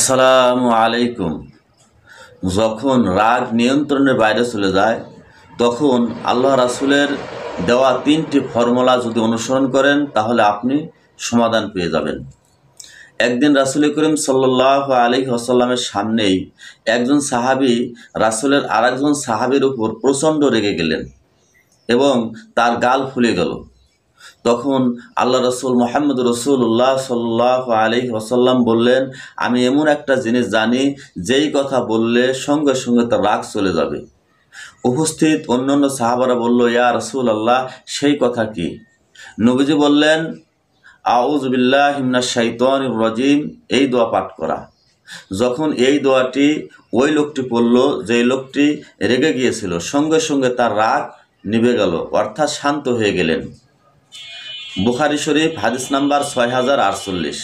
আসসালামু আলাইকুম। যখন রাগ নিয়ন্ত্রণের বাইরে চলে যায় তখন আল্লাহ রাসূলের দেওয়া 3টি ফর্মুলা যদি অনুসরণ করেন তাহলে আপনি সমাধান পেয়ে যাবেন। একদিন রাসূল করিম সাল্লাল্লাহু আলাইহি ওয়াসাল্লামের সামনেই একজন সাহাবী রাসূলের আরেকজন সাহাবীর উপর প্রচণ্ড রেগে গেলেন এবং তার গাল ফুলে গেল। তখন আল্লাহ রসুল মোহাম্মদ রসুল্লাহ সাল্লাল্লাহু আলাইহি ওয়াসাল্লাম বললেন, আমি এমন একটা জিনিস জানি যেই কথা বললে সঙ্গে সঙ্গে তার রাগ চলে যাবে। উপস্থিত অন্যান্য সাহাবারা বলল, ইয়া রাসূলুল্লাহ, সেই কথা কি? নবীজি বললেন, আউযু বিল্লাহি মিনাশ শাইতানির রাজিম, এই দোয়া পাঠ করা। যখন এই দোয়াটি ওই লোকটি পড়ল, যেই লোকটি রেগে গিয়েছিল, সঙ্গে সঙ্গে তার রাগ নিভে গেল, অর্থাৎ শান্ত হয়ে গেলেন। বুখারী শরীফ হাদিস নাম্বার 6048।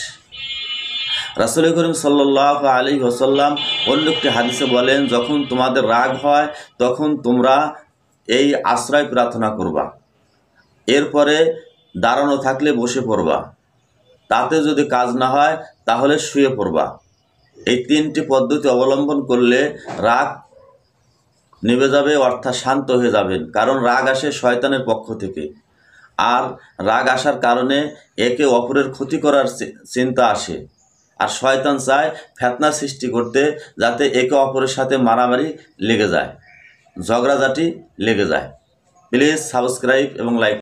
রাসূল করিম সাল্লাল্লাহু আলাইহি ওয়াসাল্লাম অন্য একটি হাদিসে বলেন, যখন তোমাদের রাগ হয় তখন তোমরা এই আশ্রয় প্রার্থনা করবা, এরপরে দাঁড়ানো থাকলে বসে পড়বা, তাতে যদি কাজ না হয় তাহলে শুয়ে পড়বা। এই 3টি পদ্ধতি অবলম্বন করলে রাগ নিভে যাবে, অর্থাৎ শান্ত হয়ে যাবেন। কারণ রাগ আসে শয়তানের পক্ষ থেকে, আর রাগ আসার কারণে একে অপরের ক্ষতি করার চিন্তা আসে, আর শয়তান চায় ফিতনা সৃষ্টি করতে, যাতে একে অপরের সাথে মারামারি লেগে যায়, ঝগড়াঝাটি লেগে যায়। প্লিজ সাবস্ক্রাইব এবং লাইক